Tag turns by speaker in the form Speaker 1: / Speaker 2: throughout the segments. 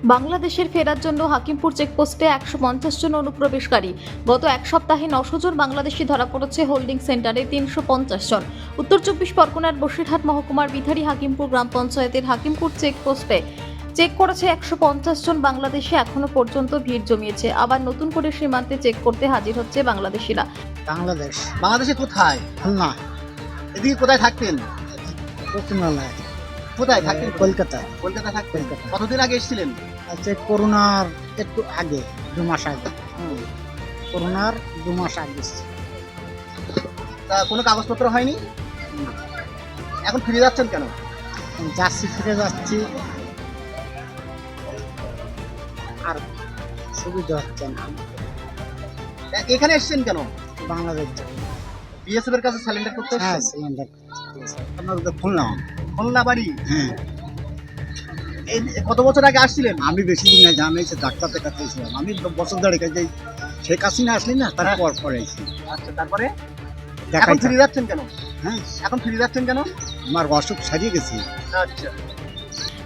Speaker 1: বাংলাদেশের ফেরার জন্য হাকিমপুর চেকপোস্টে 150 জন অনুপ্রবেশকারী। গত এক সপ্তাহে 900 জন বাংলাদেশি ধরা পড়েছে হোল্ডিং সেন্টারে 350 জন। উত্তর 24 পরগনার বসিরহাট মহকুমার বিথারি হাকিমপুর গ্রাম পঞ্চায়েতের হাকিমপুর চেকপোস্টে চেক করেছে 150 জন বাংলাদেশি। এখনো পর্যন্ত ভিড় জমিয়েছে। আবার নতুন করে সীমান্তে চেক করতে হাজির হচ্ছে বাংলাদেশিরা।
Speaker 2: বাংলাদেশে কোথায়?
Speaker 3: খুলনা,
Speaker 2: এদিকে কোথায় থাকতেন?
Speaker 3: পশ্চিমবাংলায়,
Speaker 2: কোথায় থাকতেন?
Speaker 3: কলকাতায়।
Speaker 2: কলকাতা থাকতেন।
Speaker 3: কলকাতা।
Speaker 2: কতদিন আগে এসেছিলেন?
Speaker 3: আচ্ছা, করোনার একটু আগে, 2 মাস আগে। করোনার 2 মাস আগে এসেছি।
Speaker 2: তা কোনো কাগজপত্র হয়নি? এখন ফিরে যাচ্ছেন কেন?
Speaker 3: যাচ্ছি, ফিরে যাচ্ছি, আর সুবিধা হচ্ছে না।
Speaker 2: এখানে এসেছেন কেন?
Speaker 3: বাংলাদেশ
Speaker 2: বিএসএফ এর কাছে স্যালেন্ডার করতে
Speaker 3: হ্যাঁ,
Speaker 2: এসেছেন?
Speaker 3: সিলিন্ডার আপনার তো খুলনা।
Speaker 2: খুলনা বাড়ি?
Speaker 3: হ্যাঁ,
Speaker 2: এই কত বছর আগে আসছিলেন?
Speaker 3: আমি বেশি দিন না, আমি এসে ডাক্তার দেখাতে এসেছিলাম। আমি বছর ধরে কাছে শেখ হাসিনা আসলি না, তারপর পরে এসেছি।
Speaker 2: আচ্ছা, তারপরে এখন
Speaker 3: দেখাই
Speaker 2: ফিরে যাচ্ছেন কেন?
Speaker 3: হ্যাঁ,
Speaker 2: এখন ফিরে যাচ্ছেন কেন?
Speaker 3: আমার অসুখ সারিয়ে গেছি।
Speaker 2: আচ্ছা,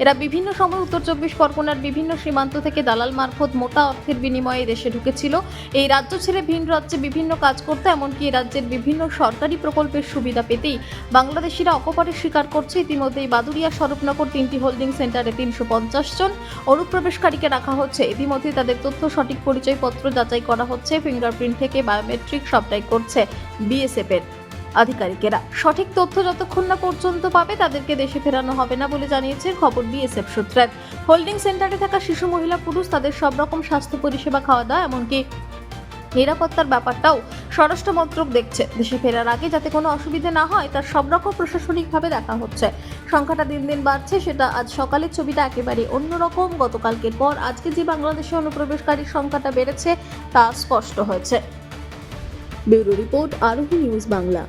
Speaker 1: এরা বিভিন্ন সময় উত্তর 24 পরগনার বিভিন্ন সীমান্ত থেকে দালাল মারফত মোটা অর্থের বিনিময়ে দেশে ঢুকেছিল। এই রাজ্য ছেড়ে ভিন রাজ্যে বিভিন্ন কাজ করতে, এমনকি এই রাজ্যের বিভিন্ন সরকারি প্রকল্পের সুবিধা পেতেই বাংলাদেশিরা অকপটে স্বীকার করছে। ইতিমধ্যেই বাদুড়িয়া, স্বরূপনগর 3টি হোল্ডিং সেন্টারে 350 জন অনুপ্রবেশকারীকে রাখা হচ্ছে। ইতিমধ্যে তাদের তথ্য, সঠিক পরিচয়পত্র যাচাই করা হচ্ছে। ফিঙ্গারপ্রিন্ট থেকে বায়োমেট্রিক সবটাই করছে বিএসএফ এর আধিকারিকেরা। সঠিক তথ্য যতক্ষণ না পর্যন্ত পাবে তাদেরকে দেশে ফেরানো হবে না বলে জানিয়েছে খবর বিএসএফ সূত্রে। হোল্ডিং সেন্টারে থাকা শিশু, মহিলা, পুরুষ তাদের সব রকম স্বাস্থ্য পরিষেবা, খাওয়া দাওয়া, এমনকি নিরাপত্তার ব্যাপারটাও স্বরাষ্ট্র মন্ত্রক দেখছে। দেশে ফেরার আগে যাতে কোনো অসুবিধা না হয় তার সব রকম প্রশাসনিকভাবে দেখা হচ্ছে। সংখ্যাটা দিন দিন বাড়ছে, সেটা আজ সকালের ছবিটা একেবারে অন্যরকম। গতকালকের পর আজকে যে বাংলাদেশি অনুপ্রবেশকারীর সংখ্যাটা বেড়েছে তা স্পষ্ট হয়েছে। ব্যুরো রিপোর্ট, আরোহী নিউজ বাংলা।